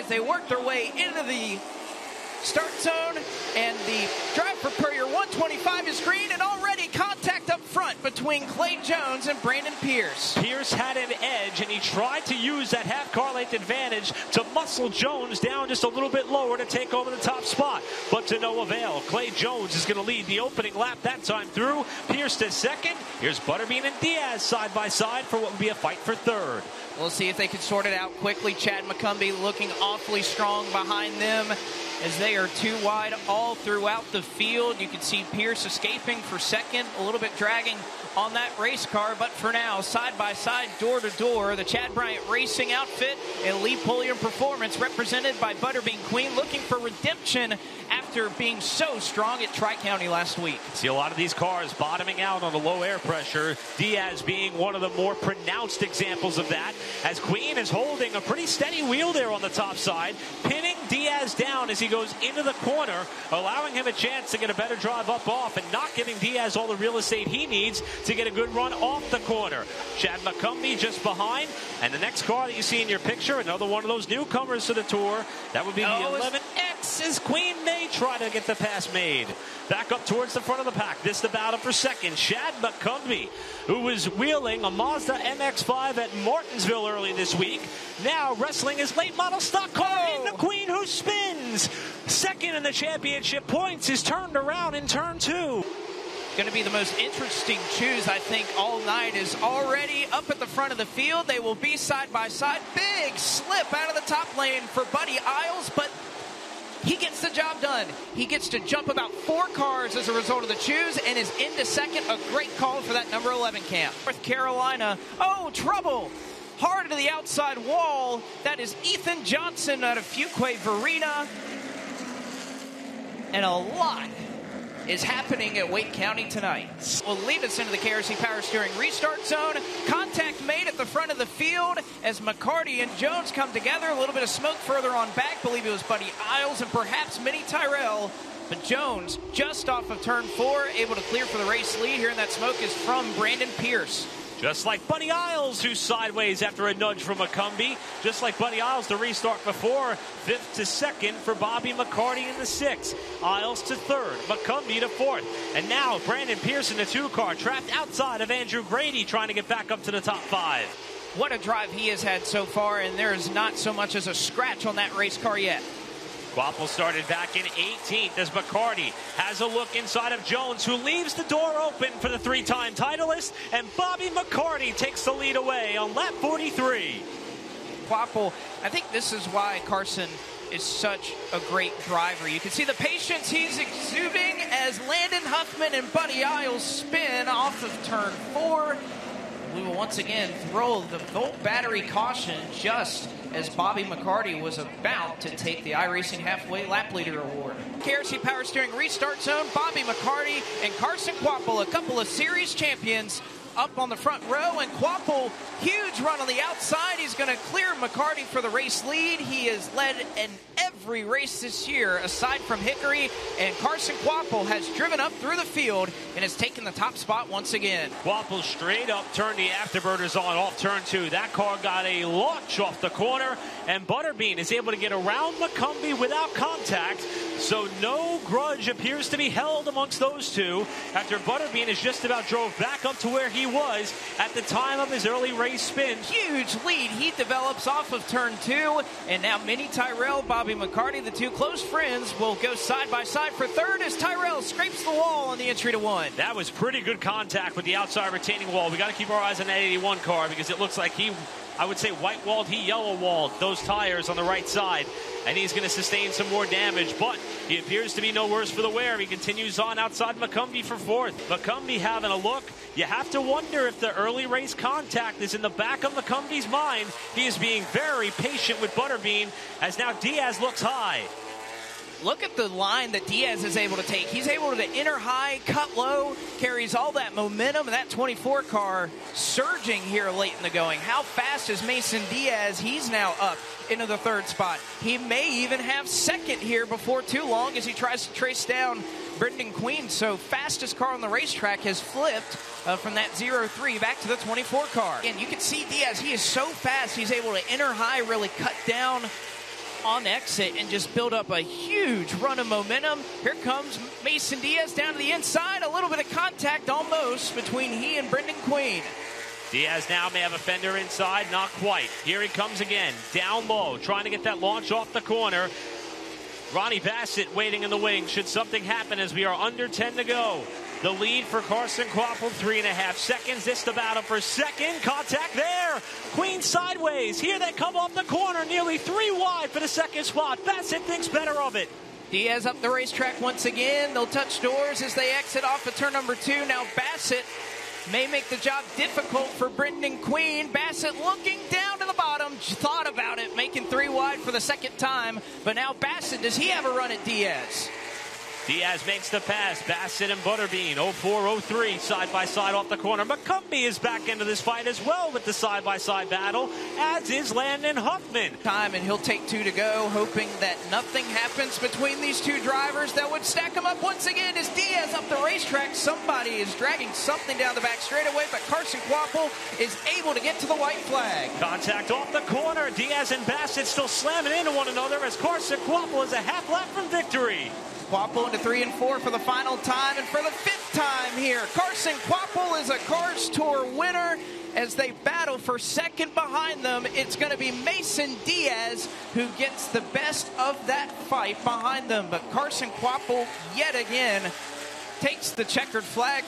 as they work their way into the start zone, and the drive for Purrier 125 is green, and already contact up front between Clay Jones and Brandon Pierce. Pierce had an edge, and he tried to use that half car length advantage to muscle Jones down just a little bit lower to take over the top spot, but to no avail. Clay Jones is going to lead the opening lap that time through. Pierce to second. Here's Butterbean and Diaz side by side for what would be a fight for third. We'll see if they can sort it out quickly. Chad McCumbee looking awfully strong behind them as they are too wide all throughout the field. You can see Pierce escaping for second, a little bit dragging on that race car, but for now, side by side, door to door, the Chad Bryant Racing outfit and Lee Pulliam Performance, represented by Butterbean Queen, looking for redemption after being so strong at Tri-County last week. See a lot of these cars bottoming out on the low air pressure. Diaz being one of the more pronounced examples of that, as Queen is holding a pretty steady wheel there on the top side, pinning Diaz down as he goes into the corner, allowing him a chance to get a better drive up off and not giving Diaz all the real estate he needs to get a good run off the corner. Chad McCumbee just behind, and the next car that you see in your picture, another one of those newcomers to the tour, that would be the 11X, as Queen may try to get the pass made. Back up towards the front of the pack. This the battle for second. Chad McCumbee, who was wheeling a Mazda MX-5 at Martinsville early this week, now wrestling his late model stock car in the Queen, who spins. Second in the championship points is turned around in turn two. Going to be the most interesting choose, I think, all night, is already up at the front of the field. They will be side by side. Big slip out of the top lane for Buddy Isles, but he gets the job done. He gets to jump about 4 cars as a result of the choose and is into second. A great call for that number 11 camp. North Carolina, oh, trouble. Hard to the outside wall. That is Ethan Johnson out of Fuquay Varina. And a lot is happening at Wake County tonight. Will lead us into the KRC Power Steering restart zone. Contact made at the front of the field as McCarty and Jones come together. A little bit of smoke further on back. Believe it was Buddy Isles and perhaps Minnie Tyrell. But Jones just off of turn 4, able to clear for the race lead. Here in that smoke is from Brandon Pierce. Just like Buddy Isles, who's sideways after a nudge from McCumbee. Just like Buddy Isles, the restart before. 5th to 2nd for Bobby McCarty in the 6th. Isles to 3rd. McCumbee to 4th. And now Brandon Pierce in the 2 car, trapped outside of Andrew Grady, trying to get back up to the top 5. What a drive he has had so far, and there is not so much as a scratch on that race car yet. Quapple started back in 18th as McCarty has a look inside of Jones, who leaves the door open for the 3-time titleist, and Bobby McCarty takes the lead away on lap 43. Quapple, I think this is why Carson is such a great driver. You can see the patience he's exuding as Landon Huffman and Buddy Isles spin off of turn 4. We will once again throw the Volt battery caution just as Bobby McCarty was about to take the iRacing Halfway Lap Leader Award. KRC Power Steering restart zone. Bobby McCarty and Carson Quapple, a couple of series champions, up on the front row, and Quapple, huge run on the outside. He's going to clear McCarty for the race lead. He has led in every race this year aside from Hickory, and Carson Quapple has driven up through the field and has taken the top spot once again. Quapple straight up turned the afterburners on off turn 2. That car got a launch off the corner, and Butterbean is able to get around McCumbee without contact, so no grudge appears to be held amongst those two after Butterbean has just about drove back up to where he was at the time of his early race spin. Huge lead he develops off of turn 2, and now Minnie Tyrell, Bobby McCarty, the 2 close friends, will go side by side for 3rd as Tyrell scrapes the wall on the entry to 1. That was pretty good contact with the outside retaining wall. We got to keep our eyes on that 81 car because it looks like he, I would say white-walled, he yellow-walled those tires on the right side, and he's going to sustain some more damage, but he appears to be no worse for the wear. He continues on outside McCumbee for 4th. McCumbee having a look. You have to wonder if the early race contact is in the back of McCumbee's mind. He is being very patient with Butterbean as now Diaz looks high. Look at the line that Diaz is able to take. He's able to enter high, cut low, carries all that momentum, and that 24 car surging here late in the going. How fast is Mason Diaz? He's now up into the 3rd spot. He may even have 2nd here before too long as he tries to trace down Brendan Queen. So fastest car on the racetrack has flipped from that 0-3 back to the 24 car. And you can see Diaz, he is so fast, he's able to enter high, really cut down on exit and just build up a huge run of momentum. Here comes Mason Diaz down to the inside. A little bit of contact almost between he and Brendan Queen. Diaz now may have a fender inside, not quite. Here he comes again, down low, trying to get that launch off the corner. Ronnie Bassett waiting in the wings should something happen as we are under 10 to go. The lead for Carson Kvapil, 3.5 seconds. This the battle for second. Contact there. Queen sideways. Here they come off the corner, nearly 3 wide for the second spot. Bassett thinks better of it. Diaz up the racetrack once again. They'll touch doors as they exit off of turn number 2. Now Bassett may make the job difficult for Brendan Queen. Bassett looking down to the bottom, thought about it, making 3 wide for the second time. But now Bassett, does he have a run at Diaz? Diaz makes the pass. Bassett and Butterbean, 04-03, side-by-side off the corner. McCumbee is back into this fight as well with the side-by-side battle, as is Landon Huffman. And he'll take 2 to go, hoping that nothing happens between these two drivers that would stack them up once again as Diaz up the racetrack. Somebody is dragging something down the back straightaway, but Carson Kvapil is able to get to the white flag. Contact off the corner. Diaz and Bassett still slamming into one another as Carson Kvapil is a half lap from victory. Kvapil into 3 and 4 for the final time, and for the 5th time here, Carson Kvapil is a Cars Tour winner. As they battle for second behind them, it's going to be Mason Diaz who gets the best of that fight behind them. But Carson Kvapil, yet again, takes the checkered flag